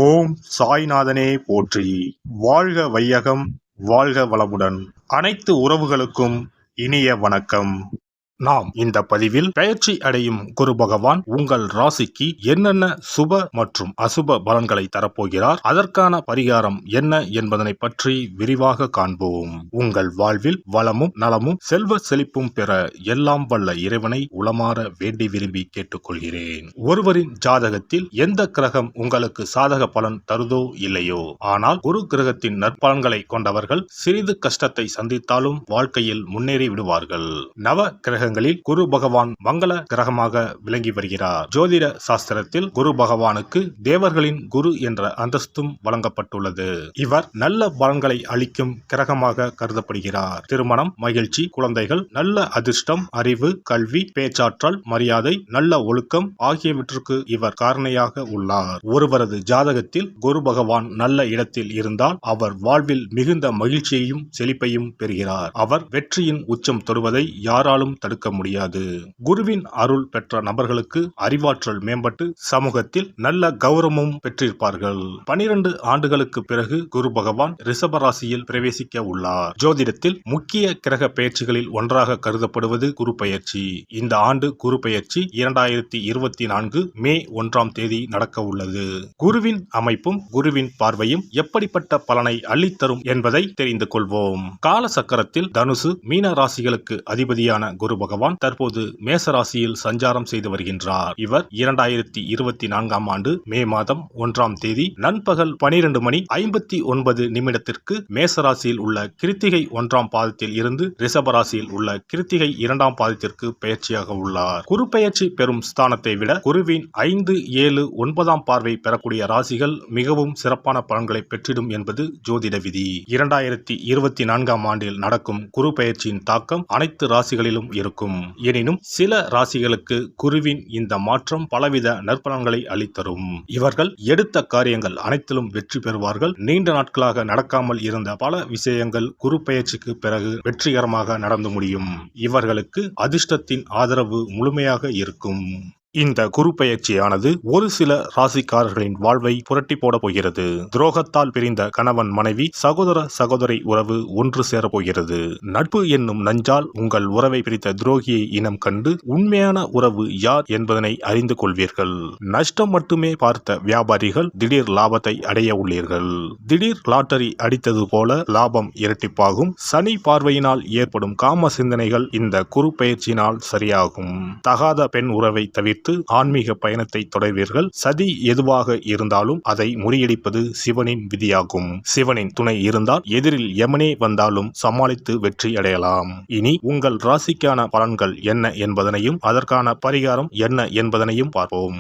ஓம் சாய்நாதனே போற்றி. வாழ்க வையகம், வாழ்க வளமுடன். அனைத்து உறவுகளுக்கும் இனிய வணக்கம். நாம் இந்த பதிவில் பெயர்ச்சி அடையும் குரு பகவான் உங்கள் ராசிக்கு என்னென்ன சுப மற்றும் அசுப பலன்களை தரப்போகிறார், அதற்கான பரிகாரம் என்ன என்பதனை பற்றி விரிவாக காண்போம். உங்கள் வாழ்வில் வளமும் நலமும் செல்வ செழிப்பும் பெற எல்லாம் வல்ல இறைவனை உளமாற வேண்டி விரும்பி கேட்டுக்கொள்கிறேன். ஒருவரின் ஜாதகத்தில் எந்த கிரகம் உங்களுக்கு சாதக பலன் தருதோ இல்லையோ, ஆனால் குரு கிரகத்தின் நற்பலன்களை கொண்டவர்கள் சிறிது கஷ்டத்தை சந்தித்தாலும் வாழ்க்கையில் முன்னேறி விடுவார்கள். நவ கிரக குரு பகவான் மங்கள கிரகமாக விளங்கி வருகிறார். ஜோதிட சாஸ்திரத்தில் குரு பகவானுக்கு தேவர்களின் குரு என்ற அந்தஸ்தும் வழங்கப்பட்டுள்ளது. இவர் நல்ல பலன்களை அளிக்கும் கிரகமாக கருதப்படுகிறார். திருமணம், மகிழ்ச்சி, குழந்தைகள், நல்ல அதிர்ஷ்டம், அறிவு, கல்வி, பேச்சாற்றல், மரியாதை, நல்ல ஒழுக்கம் ஆகியவற்றுக்கு இவர் காரணியாக உள்ளார். ஒருவரது ஜாதகத்தில் குரு பகவான் நல்ல இடத்தில் இருந்தால் அவர் வாழ்வில் மிகுந்த மகிழ்ச்சியையும் செழிப்பையும் பெறுகிறார். அவர் வெற்றியின் உச்சம் தொடுவதை யாராலும் தடுக்க முடியாது. குருவின் அருள் பெற்ற நபர்களுக்கு அறிவாற்றல் மேம்பட்டு சமூகத்தில் நல்ல கௌரவமும் பெற்றிருப்பார்கள். 12 ஆண்டுகளுக்கு பிறகு குரு பகவான் ரிஷப ராசியில் பிரவேசிக்க உள்ளார். ஜோதிடத்தில் முக்கிய கிரக பெயர்ச்சிகளில் ஒன்றாக கருதப்படுவது குரு பெயர்ச்சி. இந்த ஆண்டு குரு பெயர்ச்சி 2024 மே 1ஆம் தேதி நடக்க உள்ளது. குருவின் அமைப்பும் குருவின் பார்வையும் எப்படிப்பட்ட பலனை அள்ளித்தரும் என்பதை தெரிந்து கொள்வோம். கால சக்கரத்தில் தனுசு, மீன ராசிகளுக்கு அதிபதியான குரு பகவான் தற்போது மேச ராசியில் சஞ்சாரம் செய்து வருகின்றார். இவர் 2024ஆம் ஆண்டு மே மாதம் 1ஆம் தேதி நண்பகல் 12:59 மேச ராசியில் உள்ள கிருத்திகை 1ஆம் பாதத்தில் இருந்து ரிஷப ராசியில் உள்ள கிருத்திகை 2ஆம் பாதத்திற்கு பெயர்ச்சியாக உள்ளார். குரு பெயர்ச்சி பெறும் ஸ்தானத்தை விட குருவின் 5, 7, 9ஆம் பார்வை பெறக்கூடிய ராசிகள் மிகவும் சிறப்பான பலன்களை பெற்றிடும் என்பது ஜோதிட விதி. 2024ஆம் ஆண்டில் நடக்கும் குரு பெயர்ச்சியின் தாக்கம் அனைத்து ராசிகளிலும் இருக்கும். எனினும் சில ராசிகளுக்கு குருவின் இந்த மாற்றம் பலவித நற்பலன்களை அளித்தரும். இவர்கள் எடுத்த காரியங்கள் அனைத்திலும் வெற்றி பெறுவார்கள். நீண்ட நாட்களாக நடக்காமல் இருந்த பல விஷயங்கள் குரு பெயர்ச்சிக்கு பிறகு வெற்றிகரமாக நடந்து முடியும். இவர்களுக்கு அதிர்ஷ்டத்தின் ஆதரவு முழுமையாக இருக்கும். இந்த குரு பெயர்ச்சியானது ஒரு சில ராசிக்காரர்களின் வாழ்வை புரட்டி போட போகிறது. துரோகத்தால் பிரிந்த கணவன் மனைவி, சகோதர சகோதரி உறவு ஒன்று சேர போகிறது. நட்பு என்னும் நஞ்சால் உங்கள் உறவை பிரித்த துரோகியை இனம் கண்டு உண்மையான உறவு யார் என்பதனை அறிந்து கொள்வீர்கள். நஷ்டம் மட்டுமே பார்த்த வியாபாரிகள் திடீர் லாபத்தை அடைய உள்ளீர்கள். திடீர் லாட்டரி அடித்தது போல லாபம் இரட்டிப்பாகும். சனி பார்வையினால் ஏற்படும் காம சிந்தனைகள் இந்த குரு பெயர்ச்சியினால் சரியாகும். தகாத பெண் உறவை தவிர்த்து ஆன்மீக பயணத்தை தொடர்வீர்கள். சதி எதுவாக இருந்தாலும் அதை முறியடிப்பது சிவனின் விதியாகும். சிவனின் துணை இருந்தால் எதிரில் எமனே வந்தாலும் சமாளித்து வெற்றி அடையலாம். இனி உங்கள் ராசிக்கான பலன்கள் என்ன என்பதனையும் அதற்கான பரிகாரம் என்ன என்பதனையும் பார்ப்போம்.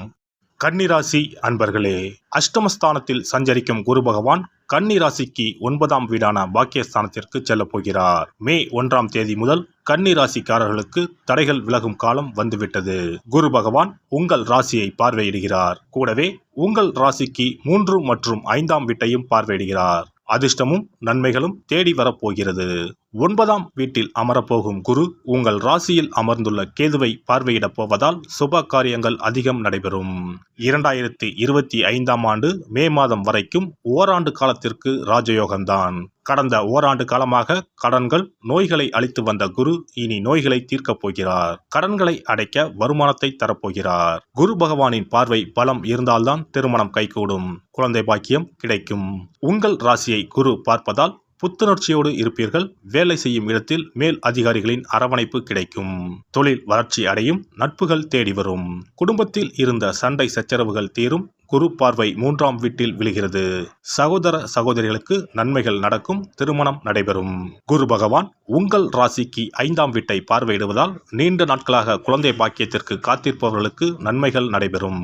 கன்னிராசி அன்பர்களே, அஷ்டமஸ்தானத்தில் சஞ்சரிக்கும் குரு பகவான் கன்னிராசிக்கு 9ஆம் வீடான பாக்கியஸ்தானத்திற்கு செல்ல போகிறார். மே 1ஆம் தேதி முதல் கன்னிராசிக்காரர்களுக்கு தடைகள் விலகும் காலம் வந்துவிட்டது. குரு பகவான் உங்கள் ராசியை பார்வையிடுகிறார். கூடவே உங்கள் ராசிக்கு 3 மற்றும் 5ஆம் வீட்டையும் பார்வையிடுகிறார். அதிர்ஷ்டமும் நன்மைகளும் தேடி வரப்போகிறது. 9ஆம் வீட்டில் அமரப்போகும் குரு உங்கள் ராசியில் அமர்ந்துள்ள கேதுவை பார்வையிடப் போவதால் சுப காரியங்கள் அதிகம் நடைபெறும். 2025ஆம் ஆண்டு மே மாதம் வரைக்கும் ஓராண்டு காலத்திற்கு ராஜயோகம்தான். கடந்த ஓராண்டு காலமாக கடன்கள், நோய்களை அளித்து வந்த குரு இனி நோய்களை தீர்க்கப் போகிறார். கடன்களை அடைக்க வருமானத்தை தரப்போகிறார். குரு பகவானின் பார்வை பலம் இருந்தால்தான் திருமணம் கைகூடும், குழந்தை பாக்கியம் கிடைக்கும். உங்கள் ராசியை குரு பார்ப்பதால் புத்துணர்ச்சியோடு இருப்பீர்கள். வேலை செய்யும் இடத்தில் மேல் அதிகாரிகளின் அரவணைப்பு கிடைக்கும். தொழில் வளர்ச்சி அடையும். நட்புகள் தேடி வரும். குடும்பத்தில் இருந்த சண்டை சச்சரவுகள் தீரும். குரு பார்வை 3ஆம் வீட்டில் விழுகிறது. சகோதர சகோதரிகளுக்கு நன்மைகள் நடக்கும். திருமணம் நடைபெறும். குரு பகவான் உங்கள் ராசிக்கு 5ஆம் வீட்டை பார்வையிடுவதால் நீண்ட நாட்களாக குழந்தை பாக்கியத்திற்கு காத்திருப்பவர்களுக்கு நன்மைகள் நடைபெறும்.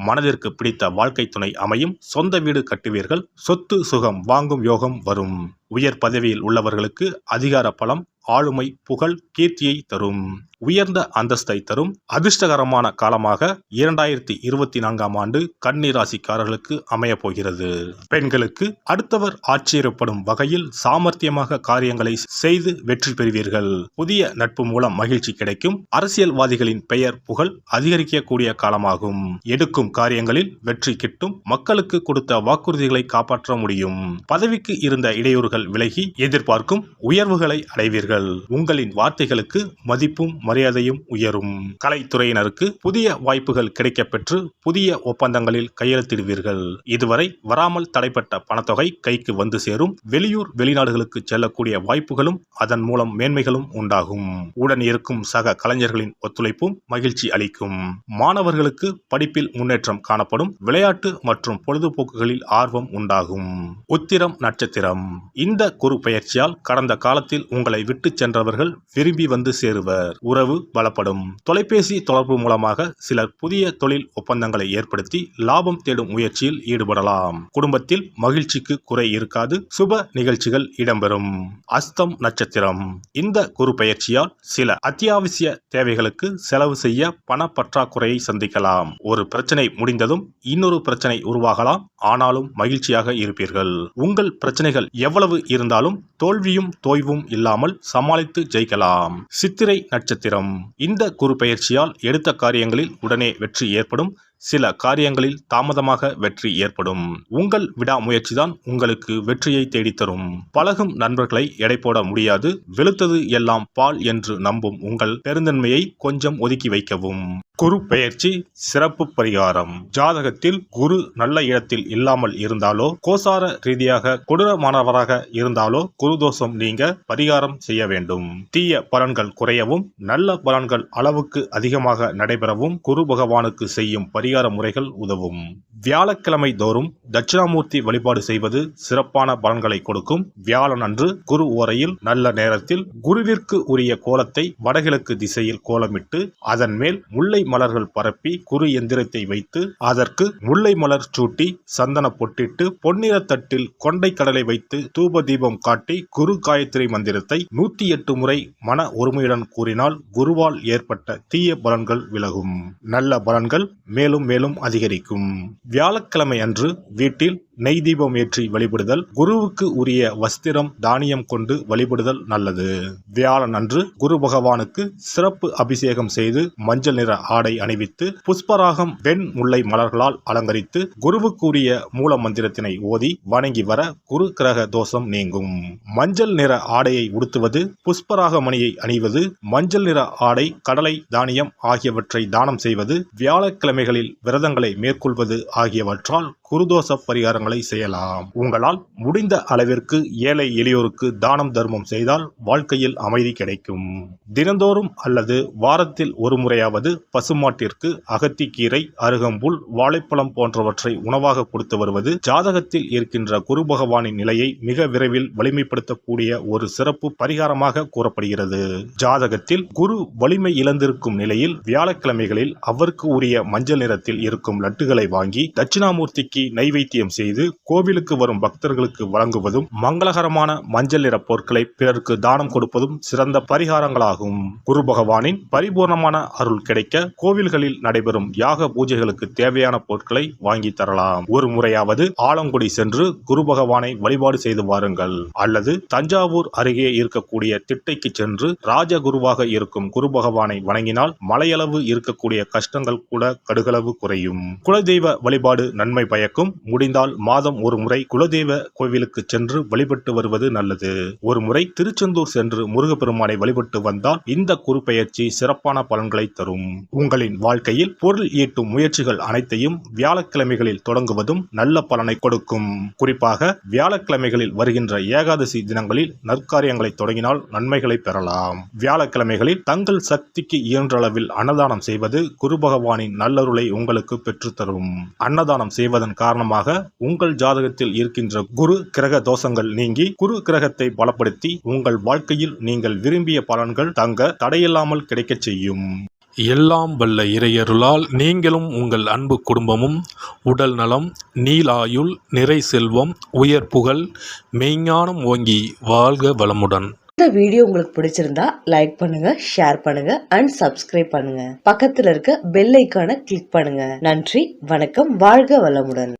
மனதிற்கு பிடித்த வாழ்க்கை துணை அமையும். சொந்த வீடு கட்டுவீர்கள். சொத்து சுகம் வாங்கும் யோகம் வரும். உயர் பதவியில் உள்ளவர்களுக்கு அதிகார பலம், ஆளுமை, புகழ், கீர்த்தியை தரும். உயர்ந்த அந்தஸ்தை தரும் அதிர்ஷ்டகரமான காலமாக 2024ஆம் ஆண்டு கன்னி ராசிக்காரர்களுக்கு அமையப் போகிறது. பெண்களுக்கு அடுத்தவர் ஆச்சரியப்படும் வகையில் சாமர்த்தியமாக காரியங்களை செய்து வெற்றி பெறுவீர்கள். புதிய நட்பு மூலம் மகிழ்ச்சி கிடைக்கும். அரசியல்வாதிகளின் பெயர் புகழ் அதிகரிக்கக்கூடிய காலமாகும். எடுக்கும் காரியங்களில் வெற்றி கிட்டும். மக்களுக்கு கொடுத்த வாக்குறுதிகளை காப்பாற்ற முடியும். பதவிக்கு இருந்த இடையூறுகள் விலகி எதிர்பார்க்கும் உயர்வுகளை அடைவீர்கள். உங்களின் வார்த்தைகளுக்கு மதிப்பும் மரியாதையும் உயரும். கலைத்துறையினருக்கு புதிய வாய்ப்புகள் கிடைக்கப்பெற்று புதிய ஒப்பந்தங்களில் கையெழுத்திடுவீர்கள். இதுவரை வராமல் தடைப்பட்ட பணத்தொகை கைக்கு வந்து சேரும். வெளியூர் வெளிநாடுகளுக்கு செல்லக்கூடிய வாய்ப்புகளும் அதன் மூலம் மேன்மைகளும் உண்டாகும். உடன் இருக்கும் சக கலைஞர்களின் ஒத்துழைப்பும் மகிழ்ச்சி அளிக்கும். மாணவர்களுக்கு படிப்பில் முன்னேற்றம் காணப்படும். விளையாட்டு மற்றும் பொழுதுபோக்குகளில் ஆர்வம் உண்டாகும். உத்திரம் நட்சத்திரம். இந்த குரு பெயர்ச்சியால் கடந்த காலத்தில் உங்களை விட்டு சென்றவர்கள் விரும்பி வந்து சேருவர். உறவு பலப்படும். தொலைபேசி தொடர்பு மூலமாக சிலர் புதிய தொழில் ஒப்பந்தங்களை ஏற்படுத்தி லாபம் தேடும் முயற்சியில் ஈடுபடலாம். குடும்பத்தில் மகிழ்ச்சிக்கு குறை இருக்காது. சுப நிகழ்ச்சிகள் இடம்பெறும். அஸ்தம் நட்சத்திரம். இந்த குரு பெயர்ச்சியால் சில அத்தியாவசிய தேவைகளுக்கு செலவு செய்ய பண பற்றாக்குறையை சந்திக்கலாம். ஒரு பிரச்சனை முடிந்ததும் இன்னொரு பிரச்சனை உருவாகலாம். ஆனாலும் மகிழ்ச்சியாக இருப்பீர்கள். உங்கள் பிரச்சனைகள் எவ்வளவு இருந்தாலும் தோல்வியும் தோய்வும் இல்லாமல் சமாளித்து ஜெயிக்கலாம். சித்திரை நட்சத்திரம். இந்த குரு பெயர்ச்சியால் எடுத்த காரியங்களில் உடனே வெற்றி ஏற்படும். சில காரியங்களில் தாமதமாக வெற்றி ஏற்படும். உங்கள் விடாமுயற்சிதான் உங்களுக்கு வெற்றியை தேடித்தரும். பழகும் நண்பர்களை எடை போட முடியாது. வெளுத்தது எல்லாம் பால் என்று நம்பும் உங்கள் பெருந்தன்மையை கொஞ்சம் ஒதுக்கி வைக்கவும். குரு பெயர்ச்சி சிறப்பு பரிகாரம். ஜாதகத்தில் குரு நல்ல இடத்தில் இல்லாமல் இருந்தாலோ கோசார ரீதியாக கொடூரமானவராக இருந்தாலோ குரு தோஷம் நீங்க பரிகாரம் செய்ய வேண்டும். தீய பலன்கள் குறையவும் நல்ல பலன்கள் அளவுக்கு அதிகமாக நடைபெறவும் குரு பகவானுக்கு செய்யும் பரிகார முறைகள் உதவும். வியாழக்கிழமை தோறும் தட்சிணாமூர்த்தி வழிபாடு செய்வது சிறப்பான பலன்களை கொடுக்கும். வியாழன் அன்று குரு ஓரையில் நல்ல நேரத்தில் குருவிற்கு உரிய கோலத்தை வடகிழக்கு திசையில் கோலமிட்டு அதன் மேல் முல்லை மலர்கள் பரப்பி குரு எந்திரத்தை வைத்து அதற்கு முல்லை மலர் சூட்டி சந்தன பொட்டிட்டு பொன்னிற தட்டில் கொண்டை கடலை வைத்து தூப தீபம் காட்டி குரு காயத்ரி மந்திரத்தை 108 முறை மன ஒருமையுடன் கூறினால் குருவால் ஏற்பட்ட தீய பலன்கள் விலகும். நல்ல பலன்கள் மேலும் மேலும் அதிகரிக்கும். வியாழக்கிழமை அன்று வீட்டில் நெய் தீபம் ஏற்றி வழிபடுதல். குருவுக்கு உரிய வஸ்திரம் தானியம் கொண்டு வழிபடுதல் நல்லது. வியாழன் அன்று குரு பகவானுக்கு சிறப்பு அபிஷேகம் செய்து மஞ்சள் நிற ஆடை அணிவித்து புஷ்பராகம் வெண் முல்லை மலர்களால் அலங்கரித்து குருவுக்கு உரிய மூல மந்திரத்தினை ஓதி வணங்கி வர குரு கிரக தோஷம் நீங்கும். மஞ்சள் நிற ஆடையை உடுத்துவது, புஷ்பராக மணியை அணிவது, மஞ்சள் நிற ஆடை, கடலை, தானியம் ஆகியவற்றை தானம் செய்வது, வியாழக்கிழமைகளில் விரதங்களை மேற்கொள்வது ஆகியவற்றால் குருதோஷ பரிகாரங்களை செய்யலாம். உங்களால் முடிந்த அளவிற்கு ஏழை எளியோருக்கு தானம் தர்மம் செய்தால் வாழ்க்கையில் அமைதி கிடைக்கும். தினந்தோறும் அல்லது வாரத்தில் ஒரு முறையாவது பசுமாட்டிற்கு அகத்திக்கீரை, அருகம்புல், வாழைப்பழம் போன்றவற்றை உணவாக கொடுத்து வருவது ஜாதகத்தில் இருக்கின்ற குரு பகவானின் நிலையை மிக விரைவில் வலிமைப்படுத்தக்கூடிய ஒரு சிறப்பு பரிகாரமாக கூறப்படுகிறது. ஜாதகத்தில் குரு வலிமை இழந்திருக்கும் நிலையில் வியாழக்கிழமைகளில் அவருக்கு உரிய மஞ்சள் நிறத்தில் இருக்கும் லட்டுகளை வாங்கி தட்சிணாமூர்த்திக்கு நைவேத்தியம் செய்து கோவிலுக்கு வரும் பக்தர்களுக்கு வழங்குவதும் மங்களகரமான மஞ்சள் நிற பொருட்களை பிறருக்கு தானம் கொடுப்பதும் சிறந்த பரிகாரங்களாகும். குரு பகவானின் பரிபூர்ணமான அருள் கிடைக்க கோவில்களில் நடைபெறும் யாக பூஜைகளுக்கு தேவையான பொருட்களை வாங்கி தரலாம். ஒரு முறையாவது ஆலங்குடி சென்று குரு பகவானை வழிபாடு செய்து வாருங்கள். அல்லது தஞ்சாவூர் அருகே இருக்கக்கூடிய திட்டைக்கு சென்று ராஜகுருவாக இருக்கும் குரு பகவானை வணங்கினால் மலையளவு இருக்கக்கூடிய கஷ்டங்கள் கூட கடுகளவு குறையும். குலதெய்வ வழிபாடு நன்மை பயக்கும். முடிந்தால் மாதம் ஒரு முறை குலதெய்வ கோவிலுக்கு சென்று வழிபட்டு வருவது நல்லது. ஒரு முறை திருச்செந்தூர் சென்று முருகப்பெருமானை வழிபட்டு வந்தால் இந்த குரு பெயர்ச்சி சிறப்பான பலன்களை தரும். உங்களின் வாழ்க்கையில் பொருள் ஈட்டும் முயற்சிகள் அனைத்தையும் வியாழக்கிழமைகளில் தொடங்குவதும் நல்ல பலனை கொடுக்கும். குறிப்பாக வியாழக்கிழமைகளில் வருகின்ற ஏகாதசி தினங்களில் நற்காரியங்களை தொடங்கினால் நன்மைகளை பெறலாம். வியாழக்கிழமைகளில் தங்கள் சக்திக்கு இயன்ற அளவில் அன்னதானம் செய்வது குரு பகவானின் நல்லருளை உங்களுக்கு பெற்றுத்தரும். அன்னதானம் செய்வதன் காரணமாக உங்கள் ஜாதகத்தில் இருக்கின்ற குரு கிரக தோஷங்கள் நீங்கி குரு கிரகத்தை பலப்படுத்தி உங்கள் வாழ்க்கையில் நீங்கள் விரும்பிய பலன்கள் தங்க தடையில்லாமல் கிடைக்கச் செய்யும். எல்லாம் வல்ல இறையருளால் நீங்களும் உங்கள் அன்பு குடும்பமும் உடல் நலம், நீலாயுள், நிறை செல்வம், உயர் புகழ், மெய்ஞானம் ஓங்கி வாழ்க வளமுடன். இந்த வீடியோ உங்களுக்கு பிடிச்சிருந்தா லைக் பண்ணுங்க, ஷேர் பண்ணுங்க அண்ட் சப்ஸ்கிரைப் பண்ணுங்க. பக்கத்துல இருக்க பெல் ஐகானை கிளிக் பண்ணுங்க. நன்றி, வணக்கம், வாழ்க வளமுடன்.